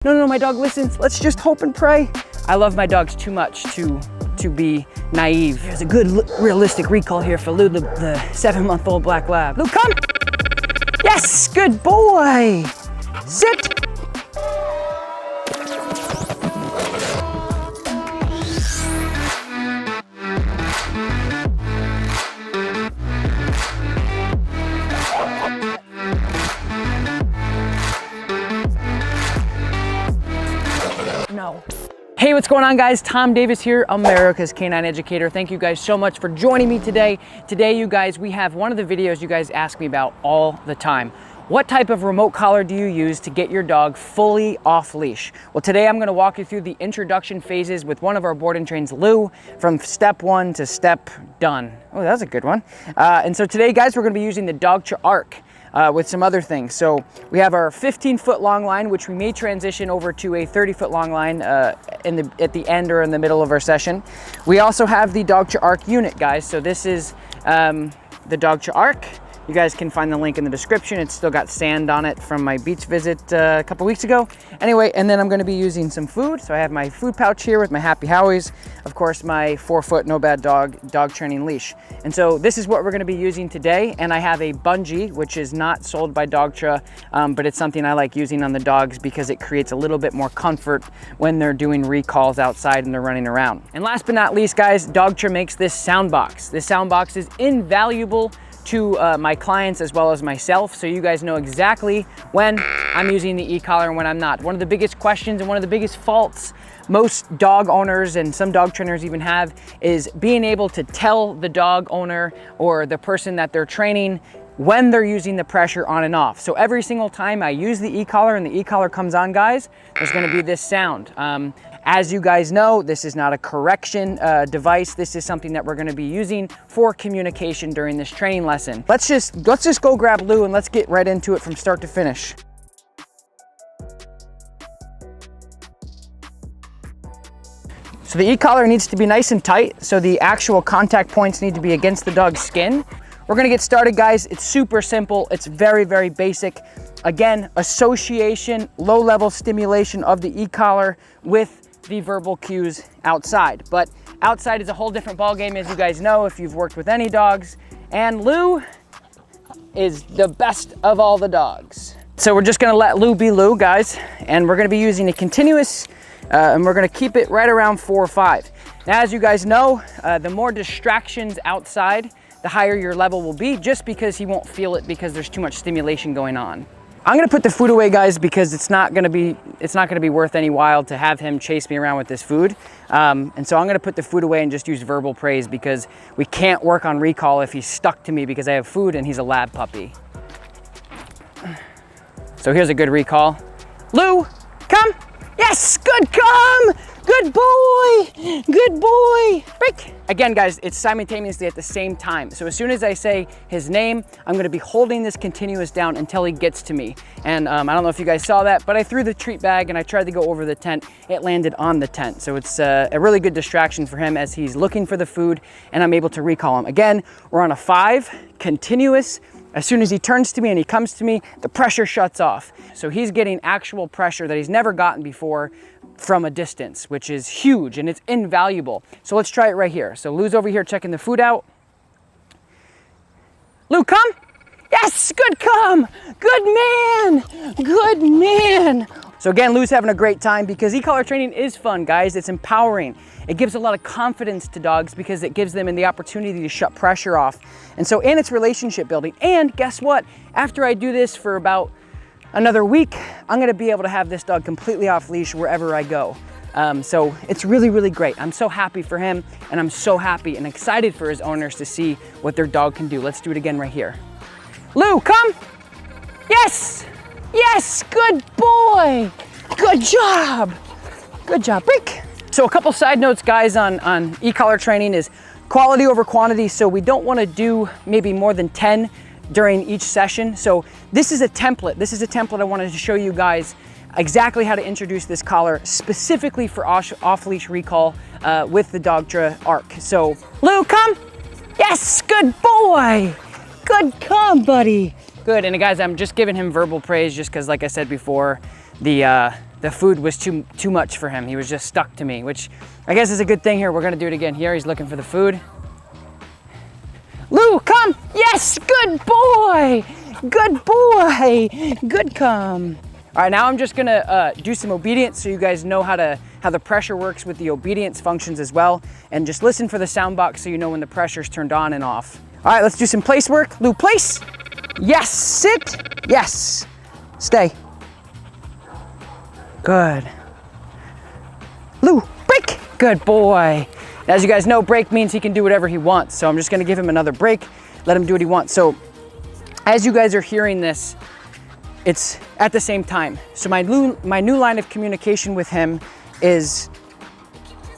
No, my dog listens. Let's just hope and pray. I love my dogs too much to be naive. There's a good realistic recall here for Lou, the 7-month-old black lab. Lou, come. Yes, good boy. Sit. No. Hey, what's going on, guys? Tom Davis here, America's Canine Educator. Thank you guys so much for joining me today. Today, you guys, we have one of the videos you guys ask me about all the time. What type of remote collar do you use to get your dog fully off leash? Well, today I'm gonna walk you through the introduction phases with one of our board and trains, Lou, from step 1 to step done. Oh, that was a good one. And so today, guys, we're gonna be using the Dogtra Arc. With some other things. So we have our 15-foot long line, which we may transition over to a 30-foot long line at the end or in the middle of our session. We also have the Dogtra Arc unit, guys. So this is the Dogtra Arc. You guys can find the link in the description. It's still got sand on it from my beach visit a couple weeks ago. Anyway, and then I'm gonna be using some food. So I have my food pouch here with my Happy Howies. Of course, my 4-foot No Bad dog training leash. And so this is what we're gonna be using today. And I have a bungee, which is not sold by Dogtra, but it's something I like using on the dogs because it creates a little bit more comfort when they're doing recalls outside and they're running around. And last but not least, guys, Dogtra makes this sound box. This sound box is invaluable to my clients as well as myself, so you guys know exactly when I'm using the e-collar and when I'm not. One of the biggest questions and one of the biggest faults most dog owners and some dog trainers even have is being able to tell the dog owner or the person that they're training when they're using the pressure on and off. So every single time I use the e-collar and the e-collar comes on, guys, there's gonna be this sound. As you guys know, this is not a correction device. This is something that we're gonna be using for communication during this training lesson. Let's just go grab Lou and let's get right into it from start to finish. So the e-collar needs to be nice and tight, so the actual contact points need to be against the dog's skin. We're gonna get started, guys. It's super simple. It's very, very basic. Again, association, low-level stimulation of the e-collar with the verbal cues outside. But outside is a whole different ballgame, as you guys know, if you've worked with any dogs. And Lou is the best of all the dogs. So we're just gonna let Lou be Lou, guys. And we're gonna be using a continuous, and we're gonna keep it right around 4 or 5. Now, as you guys know, the more distractions outside, the higher your level will be, just because he won't feel it because there's too much stimulation going on. I'm gonna put the food away, guys, because it's not gonna be worth any while to have him chase me around with this food. And so I'm gonna put the food away and just use verbal praise because we can't work on recall if he's stuck to me because I have food and he's a lab puppy. So here's a good recall. Lou, come. Yes, good, come. Good boy, good boy. Break. Again, guys, it's simultaneously at the same time. So as soon as I say his name, I'm gonna be holding this continuous down until he gets to me. And I don't know if you guys saw that, but I threw the treat bag and I tried to go over the tent. It landed on the tent. So it's a really good distraction for him as he's looking for the food and I'm able to recall him. Again, we're on a 5, continuous. As soon as he turns to me and he comes to me, the pressure shuts off. So he's getting actual pressure that he's never gotten before from a distance, which is huge and it's invaluable. So let's try it right here. So Lou's over here checking the food out. Lou, come. Yes, good, come. Good man, good man. So again, Lou's having a great time because e-collar training is fun, guys. It's empowering. It gives a lot of confidence to dogs because it gives them the opportunity to shut pressure off. And so, and it's relationship building. And guess what? After I do this for about another week, I'm gonna be able to have this dog completely off leash wherever I go. So it's really, really great. I'm so happy for him and I'm so happy and excited for his owners to see what their dog can do. Let's do it again right here. Lou, come. Yes, yes, good boy. Good job. Good job, break. So a couple side notes, guys, on e-collar training is quality over quantity. So we don't wanna do maybe more than 10 during each session. So this is a template. This is a template I wanted to show you guys exactly how to introduce this collar specifically for off-leash recall with the Dogtra Arc. So Lou, come. Yes, good boy. Good, come, buddy. Good, and guys, I'm just giving him verbal praise just because, like I said before, the the food was too much for him. He was just stuck to me, which I guess is a good thing here. We're gonna do it again here. He's looking for the food. Lou, come! Yes, good boy! Good boy! Good come. All right, now I'm just gonna do some obedience so you guys know how the pressure works with the obedience functions as well. And just listen for the sound box so you know when the pressure's turned on and off. All right, let's do some place work. Lou, place. Yes, sit. Yes, stay. Good. Lou, break. Good boy. As you guys know, break means he can do whatever he wants. So I'm just gonna give him another break, let him do what he wants. So as you guys are hearing this, it's at the same time. So my new line of communication with him is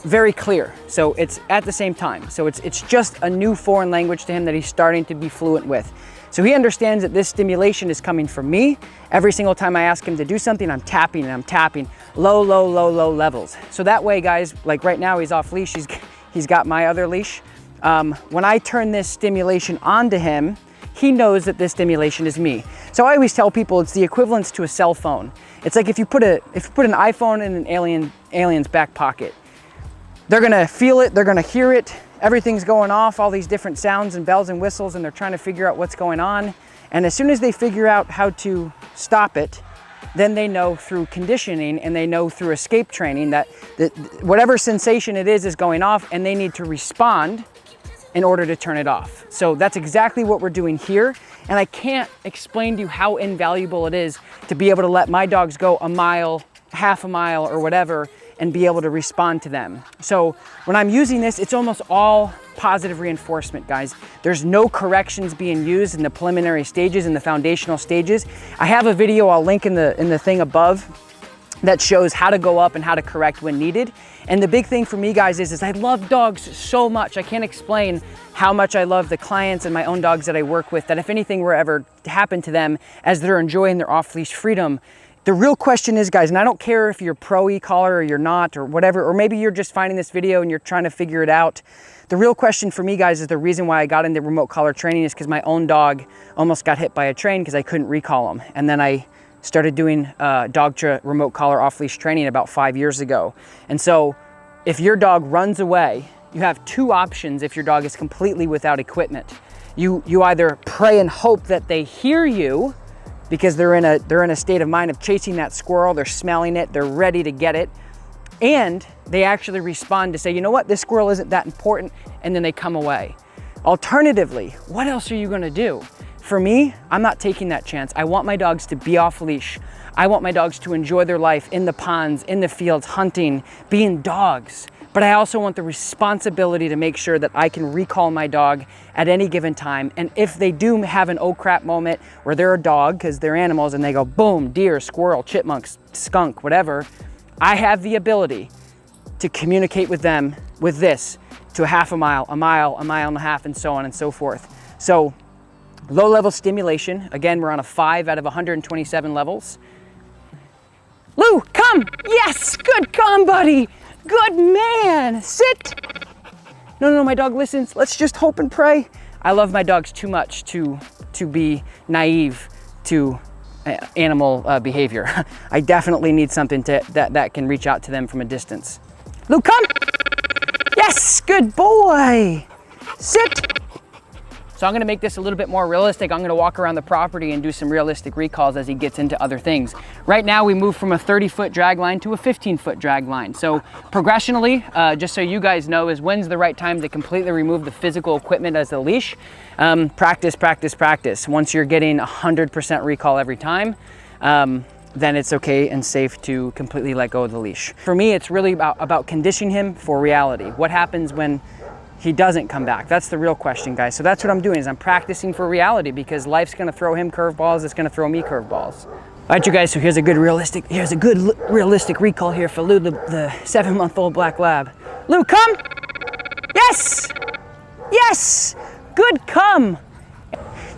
very clear. So it's at the same time. So it's just a new foreign language to him that he's starting to be fluent with. So he understands that this stimulation is coming from me. Every single time I ask him to do something, I'm tapping and I'm tapping low, low, low, low levels. So that way, guys, like right now he's off leash, he's got my other leash. When I turn this stimulation onto him, he knows that this stimulation is me. So I always tell people it's the equivalence to a cell phone. It's like if you put an iPhone in an alien's back pocket, they're gonna feel it, they're gonna hear it, everything's going off, all these different sounds and bells and whistles, and they're trying to figure out what's going on. And as soon as they figure out how to stop it, then they know through conditioning and they know through escape training that whatever sensation it is going off, and they need to respond in order to turn it off. So that's exactly what we're doing here. And I can't explain to you how invaluable it is to be able to let my dogs go a mile, half a mile, or whatever, and be able to respond to them. So when I'm using this, it's almost all positive reinforcement, guys. There's no corrections being used in the preliminary stages, in the foundational stages. I have a video I'll link in the thing above that shows how to go up and how to correct when needed. And the big thing for me, guys, is I love dogs so much. I can't explain how much I love the clients and my own dogs that I work with, that if anything were ever to happen to them as they're enjoying their off-leash freedom, the real question is, guys, and I don't care if you're pro ecollar or you're not or whatever, or maybe you're just finding this video and you're trying to figure it out. The real question for me, guys, is the reason why I got into remote collar training is because my own dog almost got hit by a train because I couldn't recall him. And then I started doing dogtra remote collar off-leash training about 5 years ago. And so if your dog runs away, you have two options if your dog is completely without equipment. You either pray and hope that they hear you because they're in a state of mind of chasing that squirrel, they're smelling it, they're ready to get it, and they actually respond to say, you know what, this squirrel isn't that important, and then they come away. Alternatively, what else are you gonna do? For me, I'm not taking that chance. I want my dogs to be off leash. I want my dogs to enjoy their life in the ponds, in the fields, hunting, being dogs. But I also want the responsibility to make sure that I can recall my dog at any given time. And if they do have an oh crap moment where they're a dog, because they're animals, and they go boom, deer, squirrel, chipmunk, skunk, whatever, I have the ability to communicate with them with this to a half a mile, a mile and a half, and so on and so forth. So low level stimulation, again, we're on a 5 out of 127 levels. Lou, come, yes, good come, buddy. Good man, sit. No, my dog listens. Let's just hope and pray. I love my dogs too much to be naive to animal behavior. I definitely need something that can reach out to them from a distance. Lou, come. Yes, good boy. Sit. So I'm gonna make this a little bit more realistic. I'm gonna walk around the property and do some realistic recalls as he gets into other things. Right now we move from a 30-foot drag line to a 15-foot drag line. So progressionally, just so you guys know, is when's the right time to completely remove the physical equipment as the leash. Practice, practice, practice. Once you're getting 100% recall every time, then it's okay and safe to completely let go of the leash. For me, it's really about conditioning him for reality. What happens when he doesn't come back? That's the real question, guys. So that's what I'm doing, is I'm practicing for reality, because life's gonna throw him curveballs, it's gonna throw me curveballs. All right, you guys, so here's a good realistic recall here for Lou, the 7-month-old black lab. Lou, come! Yes! Yes! Good come!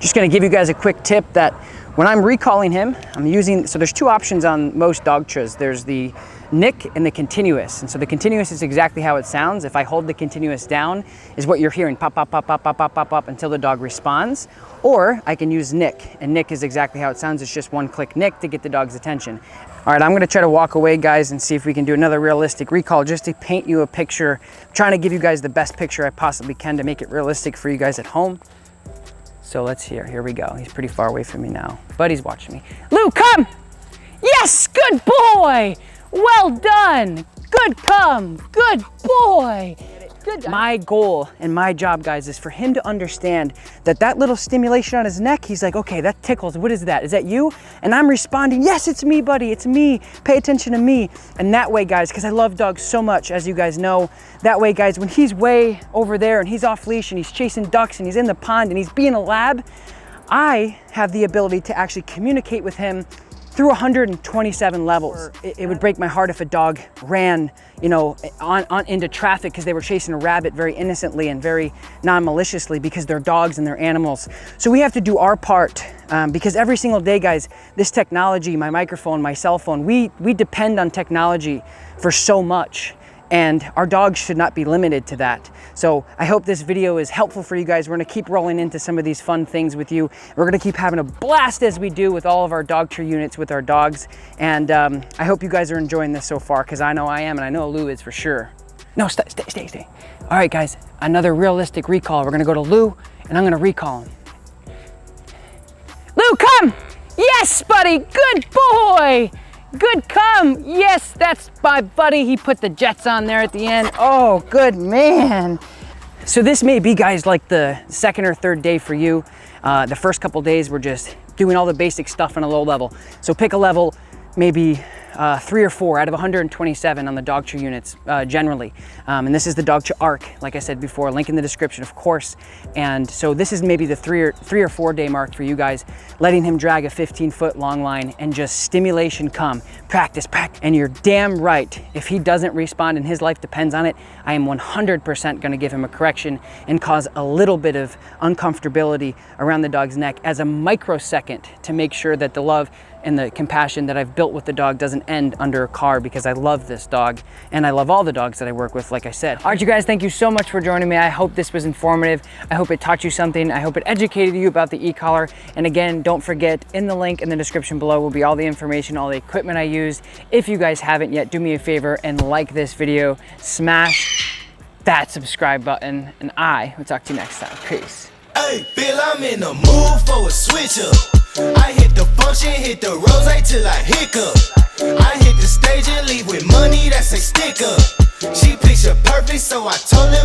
Just gonna give you guys a quick tip that when I'm recalling him, I'm using, so there's two options on most dogtras. There's the nick and the continuous. And so the continuous is exactly how it sounds. If I hold the continuous down, is what you're hearing, pop, pop, pop, pop, pop, pop, pop, pop, until the dog responds. Or I can use nick, and nick is exactly how it sounds. It's just one click nick to get the dog's attention. All right, I'm gonna try to walk away, guys, and see if we can do another realistic recall just to paint you a picture. I'm trying to give you guys the best picture I possibly can to make it realistic for you guys at home. So let's hear, here we go. He's pretty far away from me now, but he's watching me. Lou, come! Yes, good boy! Well done! Good come, good boy! Good. My goal and my job, guys, is for him to understand that that little stimulation on his neck, he's like, okay, that tickles. What is that? Is that you? And I'm responding, yes, it's me, buddy. It's me. Pay attention to me. And that way, guys, because I love dogs so much, as you guys know, that way, guys, when he's way over there and he's off leash and he's chasing ducks and he's in the pond and he's being a lab, I have the ability to actually communicate with him through 127 levels. It would break my heart if a dog ran, you know, on into traffic because they were chasing a rabbit very innocently and very non-maliciously, because they're dogs and they're animals. So we have to do our part, because every single day, guys, this technology, my microphone, my cell phone, we depend on technology for so much. And our dogs should not be limited to that. So I hope this video is helpful for you guys. We're gonna keep rolling into some of these fun things with you. We're gonna keep having a blast as we do with all of our dogtra units with our dogs. And I hope you guys are enjoying this so far, because I know I am, and I know Lou is for sure. No, stay. All right, guys, another realistic recall. We're gonna go to Lou, and I'm gonna recall him. Lou, come! Yes, buddy, good boy! Good come, yes, that's my buddy. He put the jets on there at the end. Oh, good man. So this may be, guys, like the second or third day for you. The first couple days, we're just doing all the basic stuff on a low level. So pick a level, maybe 3 or 4 out of 127 on the dogtra units generally. And this is the dogtra arc, like I said before, link in the description, of course. And so this is maybe the 3 or 4 day mark for you guys, letting him drag a 15-foot long line and just stimulation come, practice. And you're damn right, if he doesn't respond and his life depends on it, I am 100% gonna give him a correction and cause a little bit of uncomfortability around the dog's neck as a microsecond to make sure that the love and the compassion that I've built with the dog doesn't end under a car, because I love this dog and I love all the dogs that I work with, like I said. All right, you guys, thank you so much for joining me. I hope this was informative. I hope it taught you something. I hope it educated you about the e-collar. And again, don't forget, in the link in the description below will be all the information, all the equipment I used. If you guys haven't yet, do me a favor and like this video, smash that subscribe button, and I will talk to you next time. Peace. Hey, Bill, I'm in the mood for a switch up. I hit the function, hit the rose till I hiccup. I hit the stage and leave with money that's a stick up. She picture perfect, so I told her